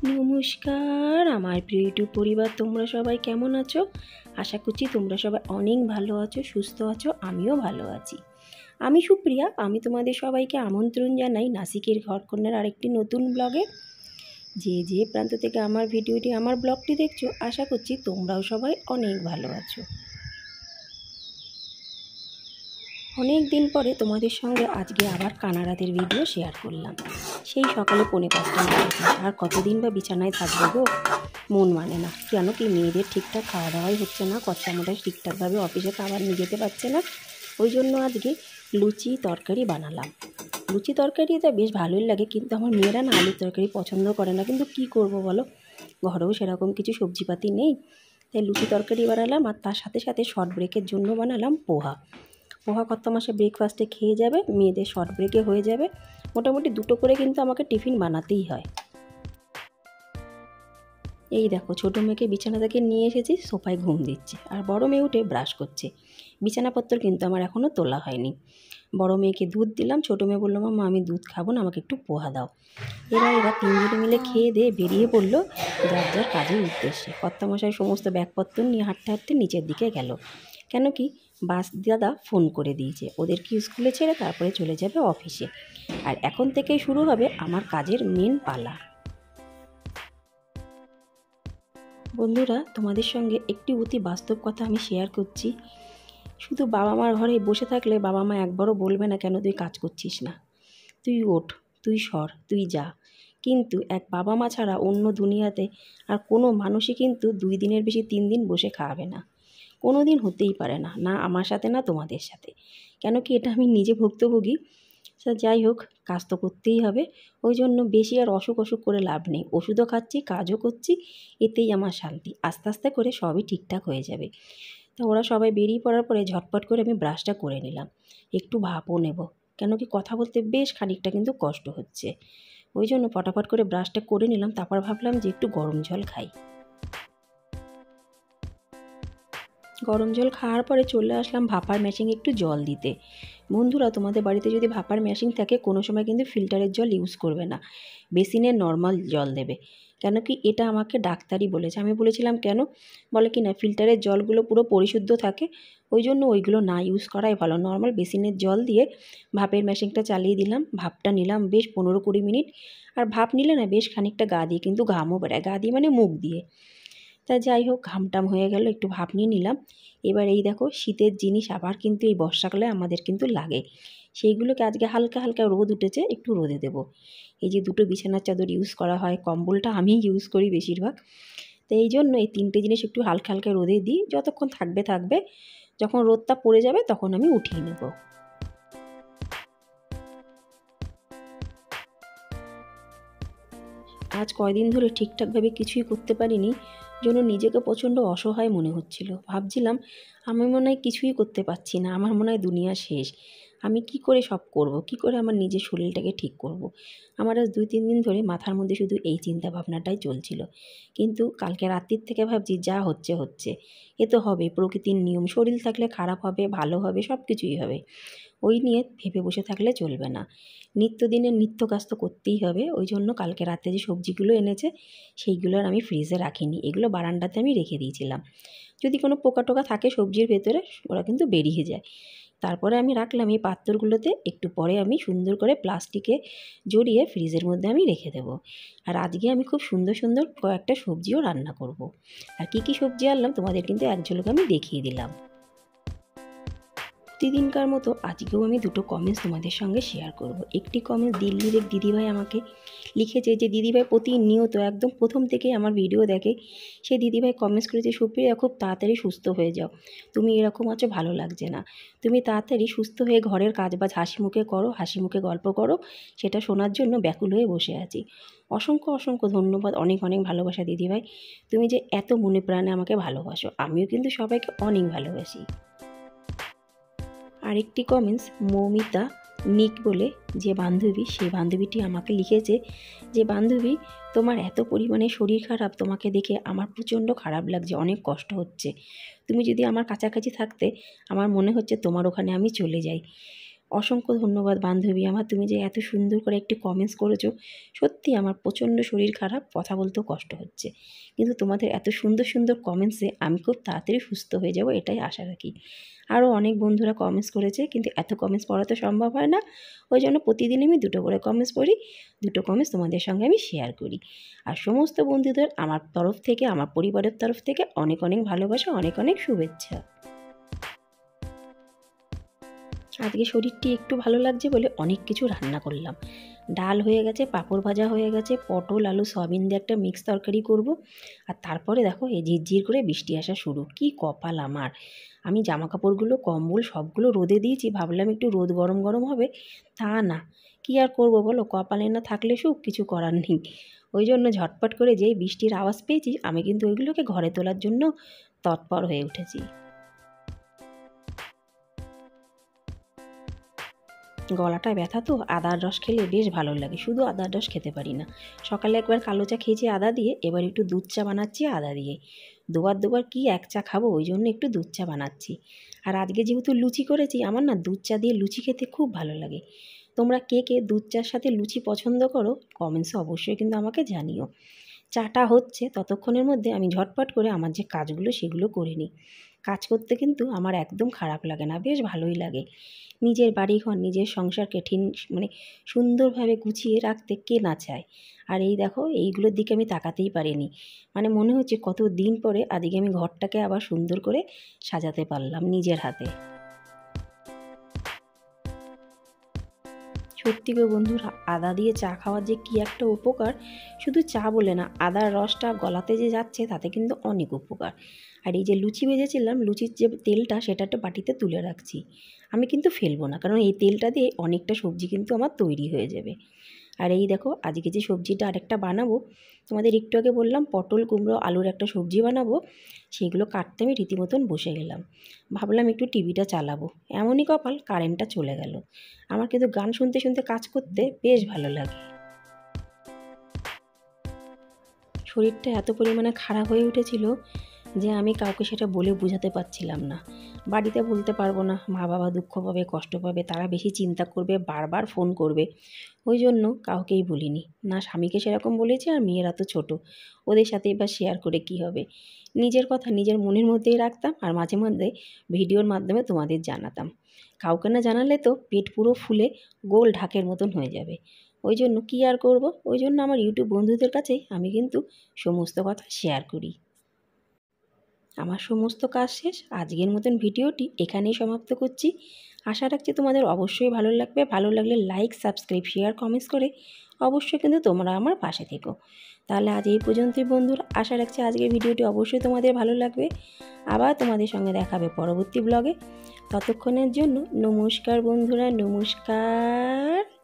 নমস্কার আমার প্রিয় ইউটিউব পরিবার, তোমরা সবাই কেমন আছো? আশা করছি তোমরা সবাই অনেক ভালো আছো, সুস্থ আছো। আমিও ভালো আছি। আমি সুপ্রিয়া। আমি তোমাদের সবাইকে আমন্ত্রণ জানাই নাসিকের ঘরকন্যার আরেকটি নতুন ব্লগে। যে প্রান্ত থেকে আমার ব্লগটি দেখছো, আশা করছি তোমরাও সবাই অনেক ভালো আছো। অনেক দিন পরে তোমাদের সঙ্গে আজকে আবার কানাড়াদের ভিডিও শেয়ার করলাম। সেই সকালে 4:45 উঠেছি। আর কতদিন বা বিছানায় থাকবো গো, মন মানে না। কেন কি মেয়েদের ঠিকঠাক খাওয়া দাওয়াই হচ্ছে না, কর্তামশাই ঠিকঠাকভাবে অফিসে খাবার নিয়ে যেতে পারছে না। ওই জন্য আজকে লুচি তরকারি বানালাম। লুচি তরকারিটা বেশ ভালোই লাগে, কিন্তু আমার মেয়েরা না আলুর তরকারি পছন্দ করে না। কিন্তু কি করব বলো, ঘরেও সেরকম কিছু সবজিপাতি নেই। তাই লুচি তরকারি বানালাম, আর তার সাথে সাথে শর্ট ব্রেকের জন্য বানালাম পোহা। কর্তামশাই ব্রেকফাস্টে খেয়ে যাবে, মেয়েদের শর্ট ব্রেকে হয়ে যাবে। মোটামুটি 2টো করে কিন্তু আমাকে টিফিন বানাতেই হয়। এই দেখো, ছোটো মেয়েকে বিছানা থেকে নিয়ে এসেছি, সোফায় ঘুম দিচ্ছে। আর বড় মেয়ে উঠে ব্রাশ করছে। বিছানাপত্র কিন্তু আমার এখনও তোলা হয়নি। বড় মেয়েকে দুধ দিলাম, ছোটো মেয়ে বললো মামা আমি দুধ খাবো না, আমাকে একটু পোহা দাও। এরা তিনজনে মিলে খেয়ে দিয়ে বেরিয়ে পড়লো যার যার কাজের উদ্দেশ্যে। কর্তামশাই সমস্ত ব্যাগপত্র নিয়ে হাঁটতে হাঁটতে নিচের দিকে গেল। কেন কি, বাস দাদা ফোন করে দিয়েছে ওদেরকে স্কুলে ছেড়ে তারপরে চলে যাবে অফিসে। আর এখন থেকেই শুরু হবে আমার কাজের মেন পালা। বন্ধুরা, তোমাদের সঙ্গে একটি অতি বাস্তব কথা আমি শেয়ার করছি। শুধু বাবা মার ঘরে বসে থাকলে বাবা মা একবারও বলবে না কেন তুই কাজ করছিস না, তুই ওঠ, তুই সর, তুই যা। কিন্তু এক বাবা মা ছাড়া অন্য দুনিয়াতে আর কোনো মানুষই কিন্তু 2 দিনের বেশি 3 দিন বসে খাওয়াবে না। কোনো দিন হতেই পারে না, না আমার সাথে না তোমাদের সাথে। কেন কি, এটা আমি নিজে ভুক্তভোগী। যাই হোক, কাজ তো করতেই হবে। ওই জন্য বেশি আর অসুখ করে লাভ নেই। ওষুধও খাচ্ছি, কাজও করছি, এতেই আমার শান্তি। আস্তে আস্তে করে সবই ঠিকঠাক হয়ে যাবে। তো ওরা সবাই বেরিয়ে পড়ার পরে ঝটপট করে আমি ব্রাশটা করে নিলাম। একটু ভাপও নেব, কেন কি কথা বলতে বেশ খানিকটা কিন্তু কষ্ট হচ্ছে। ওই জন্য ফটাফট করে ব্রাশটা করে নিলাম। তারপর ভাবলাম যে একটু গরম জল খাই। গরম জল খাওয়ার পরে চলে আসলাম ভাপার মেশিনে একটু জল দিতে। বন্ধুরা, তোমাদের বাড়িতে যদি ভাপার মেশিন থাকে কোনো সময় কিন্তু ফিল্টারের জল ইউজ করবে না, বেসিনের নর্মাল জল দেবে। কেন কি, এটা আমাকে ডাক্তারই বলেছে। আমি বলেছিলাম কেন, বলে কি না ফিল্টারের জলগুলো পুরো পরিশুদ্ধ থাকে, ওই জন্য ওইগুলো না ইউজ করাই ভালো। নর্মাল বেসিনের জল দিয়ে ভাপের মেশিনটা চালিয়ে দিলাম। ভাপটা নিলাম বেশ 15-20 মিনিট। আর ভাপ নিলে না বেশ খানিকটা গা দিয়ে কিন্তু ঘামও বেড়ায়, গা দিয়ে মানে মুখ দিয়ে। তা যাই হোক, ঘামটাম হয়ে গেল, একটু ভাপ নিয়ে নিলাম। এবার এই দেখো, শীতের জিনিস আবার কিন্তু এই বর্ষাকালে আমাদের কিন্তু লাগে। সেইগুলোকে আজকে হালকা হালকা রোদ উঠেছে, একটু রোদে দেব। এই যে 2টো বিছানার চাদর ইউজ করা হয়, কম্বলটা আমি ইউজ করি বেশিরভাগ। তো এই জন্য এই 3টে জিনিস একটু হালকা হালকা রোদে দিই, যতক্ষণ থাকবে। যখন রোদটা পড়ে যাবে তখন আমি উঠিয়ে নেব। আজ কয়দিন ধরে ঠিকঠাকভাবে কিছুই করতে পারিনি, জন্য নিজেকে প্রচণ্ড অসহায় মনে হচ্ছিল। ভাবছিলাম আমি মনে হয় কিছুই করতে পারছি না, আমার মনে হয় দুনিয়া শেষ। আমি কি করে সব করব, কি করে আমার নিজের শরীরটাকে ঠিক করব। আমার আজ 2-3 দিন ধরে মাথার মধ্যে শুধু এই চিন্তা ভাবনাটাই চলছিল। কিন্তু কালকে রাত্রির থেকে ভাবছি যা হচ্ছে, এ তো হবে, প্রকৃতির নিয়ম। শরীর থাকলে খারাপ হবে, ভালো হবে, সব কিছুই হবে। ওই নিয়ে ভেবে বসে থাকলে চলবে না। নিত্যদিনের নিত্য কাজ তো করতেই হবে। ওই জন্য কালকে রাতে যে সবজিগুলো এনেছে সেইগুলো আর আমি ফ্রিজে রাখিনি, এগুলো বারান্দাতে আমি রেখে দিয়েছিলাম। যদি কোনো পোকা টোকা থাকে সবজির ভেতরে, ওরা কিন্তু বেরিয়ে যায়। তারপরে আমি রাখলাম এই পাত্রগুলোতে, একটু পরে আমি সুন্দর করে প্লাস্টিকে জড়িয়ে ফ্রিজের মধ্যে আমি রেখে দেবো। আর আজকে আমি খুব সুন্দর সুন্দর কয়েকটা সবজিও রান্না করব। আর কি কি সবজি আনলাম তোমাদের কিন্তু এক ঝলক আমি দেখিয়ে দিলাম। প্রতিদিনকার মতো আজকেও আমি 2টো কমেন্টস তোমাদের সঙ্গে শেয়ার করব। একটি কমেন্টস দিল্লির এক দিদিভাই আমাকে লিখেছে, যে দিদিভাই প্রতিনিয়ত একদম প্রথম থেকেই আমার ভিডিও দেখে। সেই দিদিভাই কমেন্টস করেছে, সুপ্রিয়া খুব তাড়াতাড়ি সুস্থ হয়ে যাও, তুমি এরকম আছো ভালো লাগছে না, তুমি তাড়াতাড়ি সুস্থ হয়ে ঘরের কাজবাজ হাসি মুখে করো, হাসি মুখে গল্প করো, সেটা শোনার জন্য ব্যাকুল হয়ে বসে আছি। অসংখ্য অসংখ্য ধন্যবাদ, অনেক অনেক ভালোবাসা দিদিভাই। তুমি যে এত মনে প্রাণে আমাকে ভালোবাসো, আমিও কিন্তু সবাইকে অনেক ভালোবাসি। আরেকটি কমেন্টস মৌমিতা নিক বলে যে বান্ধবী, সেই বান্ধবীটি আমাকে লিখেছে যে বান্ধবী তোমার এত পরিমাণে শরীর খারাপ, তোমাকে দেখে আমার প্রচণ্ড খারাপ লাগছে, অনেক কষ্ট হচ্ছে। তুমি যদি আমার কাছাকাছি থাকতে আমার মনে হচ্ছে তোমার ওখানে আমি চলে যাই। অসংখ্য ধন্যবাদ বান্ধবী আমার, তুমি যে এত সুন্দর করে একটি কমেন্টস করেছো। সত্যি আমার প্রচণ্ড শরীর খারাপ, কথা বলতেও কষ্ট হচ্ছে, কিন্তু তোমাদের এত সুন্দর সুন্দর কমেন্টসে আমি খুব তাড়াতাড়ি সুস্থ হয়ে যাব এটাই আশা রাখি। আরও অনেক বন্ধুরা কমেন্টস করেছে, কিন্তু এত কমেন্টস পড়া তো সম্ভব হয় না। ওই জন্য প্রতিদিন আমি 2টো করে কমেন্টস পড়ি, 2টো কমেন্টস তোমাদের সঙ্গে আমি শেয়ার করি। আর সমস্ত বন্ধুদের আমার তরফ থেকে, আমার পরিবারের তরফ থেকে অনেক অনেক ভালোবাসা, অনেক অনেক শুভেচ্ছা। আজকে শরীরটি একটু ভালো লাগছে বলে অনেক কিছু রান্না করলাম। ডাল হয়ে গেছে, পাঁপড় ভাজা হয়ে গেছে, পটল আলু সয়াবিন দিয়ে একটা মিক্স তরকারি করব। আর তারপরে দেখো এই ঝিরঝির করে বৃষ্টি আসা শুরু। কি কপাল আমার! আমি জামা কাপড়গুলো কম্বল সবগুলো রোদে দিয়েছি, ভাবলাম একটু রোদ গরম গরম হবে, তা না। কি আর করব বলো, কপালে না থাকলে সুখ, কিছু করার নেই। ওই জন্য ঝটপট করে যেই বৃষ্টির আওয়াজ পেয়েছি আমি কিন্তু ওইগুলোকে ঘরে তোলার জন্য তৎপর হয়ে উঠেছি। গলাটা ব্যথা তো, আদার রস খেলে বেশ ভালো লাগে, শুধু আদার রস খেতে পারি না। সকালে একবার কালো চা খেয়েছি আদা দিয়ে, এবার একটু দুধ চা বানাচ্ছি আদা দিয়ে। দুবার কি এক চা খাবো, ওই জন্য একটু দুধ চা বানাচ্ছি। আর আজকে যেহেতু লুচি করেছি, আমার না দুধ চা দিয়ে লুচি খেতে খুব ভালো লাগে। তোমরা কে কে দুধ চার সাথে লুচি পছন্দ করো কমেন্টসে অবশ্যই কিন্তু আমাকে জানিও। চাটা হচ্ছে ততক্ষণের মধ্যে আমি ঝটপট করে আমার যে কাজগুলো সেগুলো করে নিই। কাজ করতে কিন্তু আমার একদম খারাপ লাগে না, বেশ ভালোই লাগে। নিজের বাড়িঘর, নিজের সংসারকে মানে সুন্দরভাবে গুছিয়ে রাখতে কে না চায়। আর এই দেখো এইগুলোর দিকে আমি তাকাতেই পারিনি, মানে মনে হচ্ছে কত দিন পরে আজকে আমি ঘরটাকে আবার সুন্দর করে সাজাতে পারলাম নিজের হাতে। সত্যি গো বন্ধুরা, আদা দিয়ে চা খাওয়ার যে কী একটা উপকার, শুধু চা বলে না, আদার রসটা গলাতে যে যাচ্ছে তাতে কিন্তু অনেক উপকার। আর এই যে লুচি ভেজেছিলাম, লুচির যে তেলটা সেটা একটা বাটিতে তুলে রাখছি, আমি কিন্তু ফেলবো না, কারণ এই তেলটা দিয়ে অনেকটা সবজি কিন্তু আমার তৈরি হয়ে যাবে। আর এই দেখো আজকে যে সবজিটা আরেকটা বানাবো, তোমাদের একটু আগে বললাম পটল কুমড়ো আলুর একটা সবজি বানাবো, সেগুলো কাটতে আমি রীতিমতন বসে গেলাম। ভাবলাম একটু টিভিটা চালাবো, এমনই কপাল কারেন্টটা চলে গেল। আমার কিন্তু গান শুনতে শুনতে কাজ করতে বেশ ভালো লাগে। শরীরটা এত পরিমাণে খারাপ হয়ে উঠেছিল যে আমি কাউকে সেটা বলে বোঝাতে পারছিলাম না। বাড়িতে বলতে পারবো না, মা বাবা দুঃখ পাবে, কষ্ট পাবে, তারা বেশি চিন্তা করবে, বারবার ফোন করবে। ওই জন্য কাউকেই বলিনি, না স্বামীকে সেরকম বলেছি, আর মেয়েরা তো ছোটো, ওদের সাথেই বা শেয়ার করে কী হবে। নিজের কথা নিজের মনের মধ্যেই রাখতাম, আর মাঝে মধ্যে ভিডিওর মাধ্যমে তোমাদের জানাতাম। কাউকে না জানালে তো পেট পুরো ফুলে গোল ঢাকের মতন হয়ে যাবে। ওই জন্য কী আর করব, ওই জন্য আমার ইউটিউব বন্ধুদের কাছেই আমি কিন্তু সমস্ত কথা শেয়ার করি। আমার সমস্ত কাজ শেষ, আজকের মতন ভিডিওটি এখানেই সমাপ্ত করছি। আশা রাখছি তোমাদের অবশ্যই ভালো লাগবে। ভালো লাগলে লাইক, সাবস্ক্রাইব, শেয়ার, কমেন্টস করে অবশ্যই কিন্তু তোমরা আমার পাশে থেকো। তাহলে আজ এই পর্যন্তই বন্ধুরা, আশা রাখছি আজকের ভিডিওটি অবশ্যই তোমাদের ভালো লাগবে। আবার তোমাদের সঙ্গে দেখা হবে পরবর্তী ব্লগে। ততক্ষণের জন্য নমস্কার বন্ধুরা, নমস্কার।